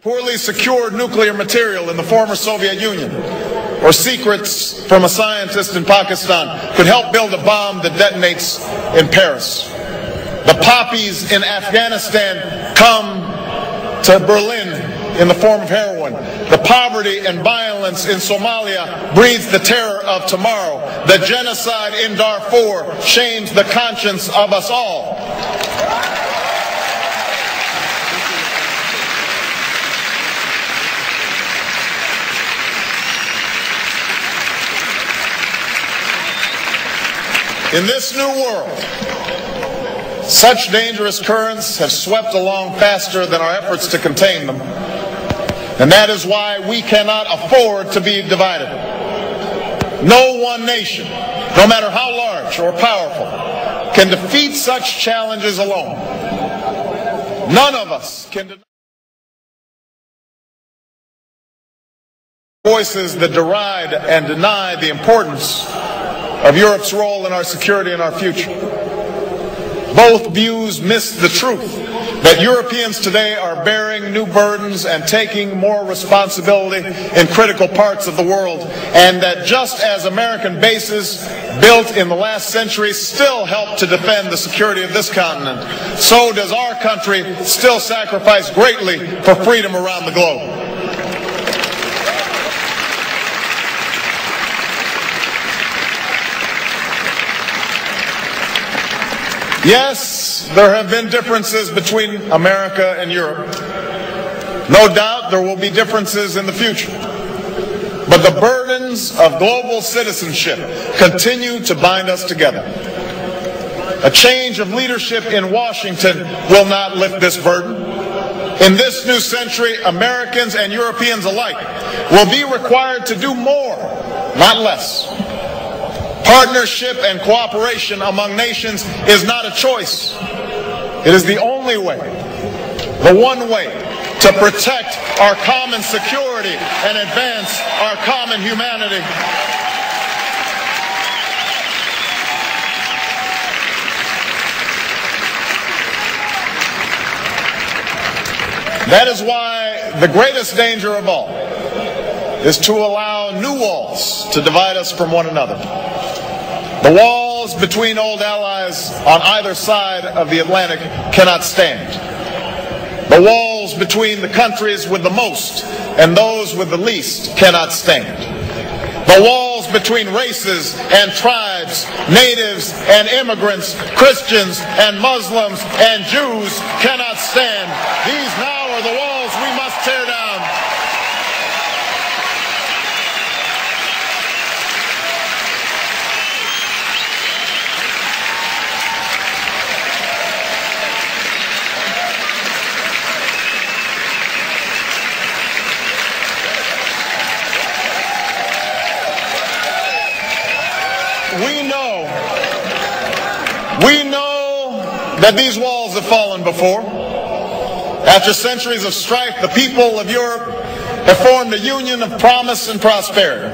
poorly secured nuclear material in the former Soviet Union, or secrets from a scientist in Pakistan could help build a bomb that detonates in Paris. The poppies in Afghanistan come to Berlin in the form of heroin. The poverty and violence in Somalia breeds the terror of tomorrow. The genocide in Darfur shames the conscience of us all. In this new world, such dangerous currents have swept along faster than our efforts to contain them. And that is why we cannot afford to be divided. No one nation, no matter how large or powerful, can defeat such challenges alone. None of us can deny voices that deride and deny the importance of Europe's role in our security and our future. Both views miss the truth that Europeans today are bearing new burdens and taking more responsibility in critical parts of the world, and that just as American bases built in the last century still help to defend the security of this continent, so does our country still sacrifice greatly for freedom around the globe. Yes, there have been differences between America and Europe. No doubt there will be differences in the future. But the burdens of global citizenship continue to bind us together. A change of leadership in Washington will not lift this burden. In this new century, Americans and Europeans alike will be required to do more, not less. Partnership and cooperation among nations is not a choice. It is the only way, the one way, to protect our common security and advance our common humanity. That is why the greatest danger of all is to allow new walls to divide us from one another. The walls between old allies on either side of the Atlantic cannot stand. The walls between the countries with the most and those with the least cannot stand. The walls between races and tribes, natives and immigrants, Christians and Muslims and Jews cannot stand. These now are the walls we must tear down. We know that these walls have fallen before. After centuries of strife, the people of Europe have formed a union of promise and prosperity.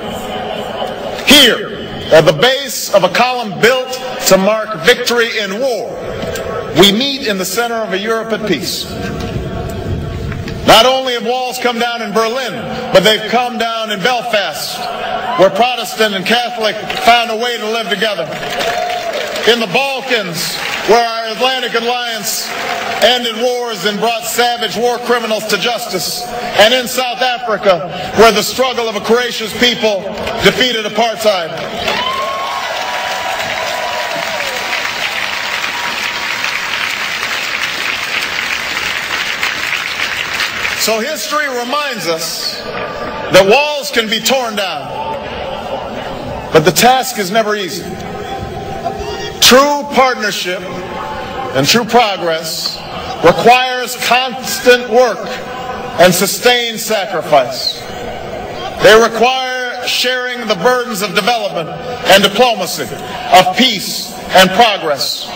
Here, at the base of a column built to mark victory in war, we meet in the center of a Europe at peace. Not only have walls come down in Berlin, but they've come down in Belfast, where Protestant and Catholic found a way to live together. In the Balkans, where our Atlantic Alliance ended wars and brought savage war criminals to justice. And in South Africa, where the struggle of a courageous people defeated apartheid. So history reminds us that walls can be torn down, but the task is never easy. True partnership and true progress requires constant work and sustained sacrifice. They require sharing the burdens of development and diplomacy, of peace and progress.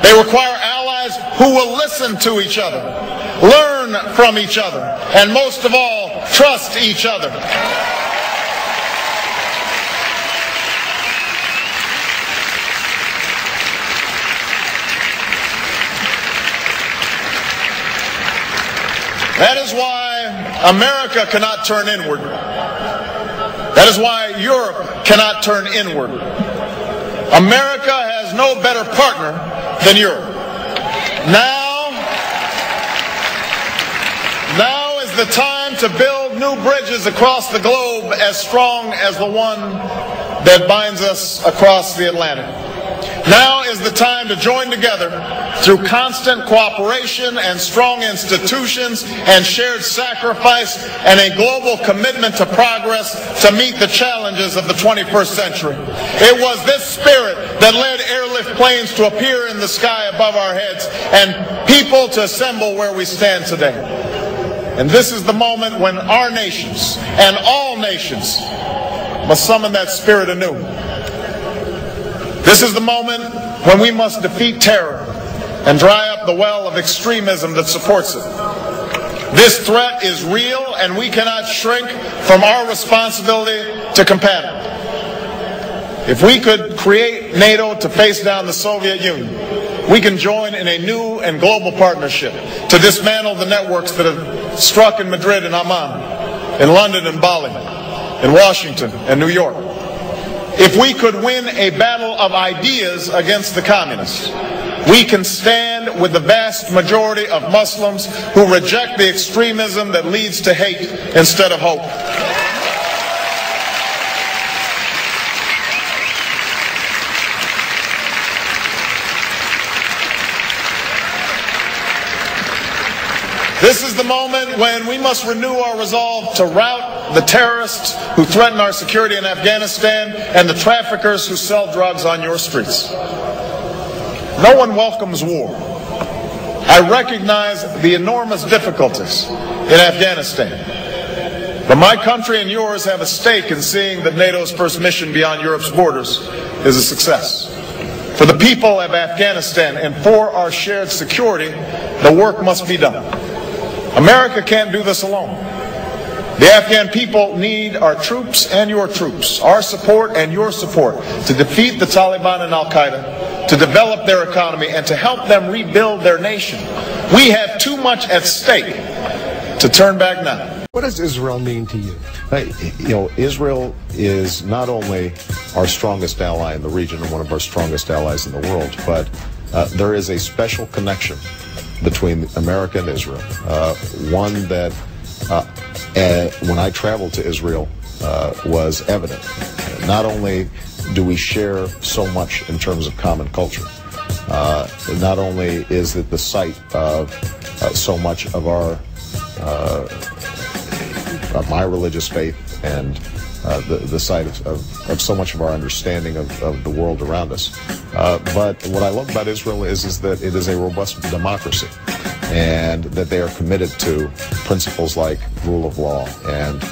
They require allies who will listen to each other, learn from each other, and most of all, trust each other. That is why America cannot turn inward. That is why Europe cannot turn inward. America has no better partner than Europe. Now is the time to build new bridges across the globe as strong as the one that binds us across the Atlantic. Now is the time to join together through constant cooperation and strong institutions and shared sacrifice and a global commitment to progress to meet the challenges of the 21st century. It was this spirit that led airlift planes to appear in the sky above our heads and people to assemble where we stand today. And this is the moment when our nations and all nations must summon that spirit anew. This is the moment when we must defeat terror and dry up the well of extremism that supports it. This threat is real, and we cannot shrink from our responsibility to combat it. If we could create NATO to face down the Soviet Union, we can join in a new and global partnership to dismantle the networks that have struck in Madrid and Amman, in London and Bali, in Washington and New York. If we could win a battle of ideas against the communists, we can stand with the vast majority of Muslims who reject the extremism that leads to hate instead of hope. This is the moment when we must renew our resolve to rout the terrorists who threaten our security in Afghanistan and the traffickers who sell drugs on your streets. No one welcomes war. I recognize the enormous difficulties in Afghanistan. But my country and yours have a stake in seeing that NATO's first mission beyond Europe's borders is a success. For the people of Afghanistan and for our shared security, the work must be done. America can't do this alone. The Afghan people need our troops and your troops, our support and your support to defeat the Taliban and Al-Qaeda, to develop their economy, and to help them rebuild their nation. We have too much at stake to turn back now. What does Israel mean to you? Israel is not only our strongest ally in the region and one of our strongest allies in the world, but there is a special connection between America and Israel, one that when I traveled to Israel was evident. Not only do we share so much in terms of common culture, not only is it the site of so much of our my religious faith and the site of so much of our understanding of the world around us. But what I love about Israel is that it is a robust democracy and that they are committed to principles like rule of law and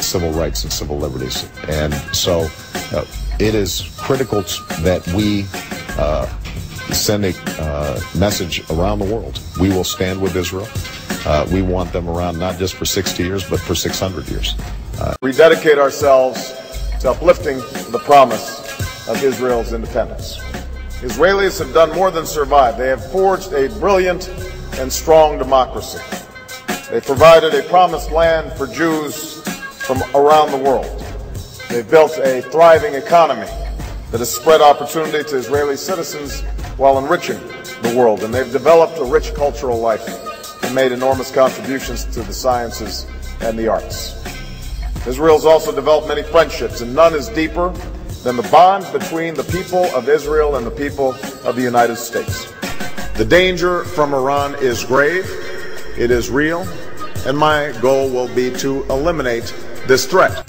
civil rights and civil liberties. And so it is critical that we send a message around the world. We will stand with Israel. We want them around not just for 60 years, but for 600 years. We dedicate ourselves to uplifting the promise of Israel's independence. Israelis have done more than survive. They have forged a brilliant and strong democracy. They provided a promised land for Jews from around the world. They've built a thriving economy that has spread opportunity to Israeli citizens while enriching the world. And they've developed a rich cultural life and made enormous contributions to the sciences and the arts. Israel's also developed many friendships, and none is deeper than the bond between the people of Israel and the people of the United States. The danger from Iran is grave, it is real, and my goal will be to eliminate this threat.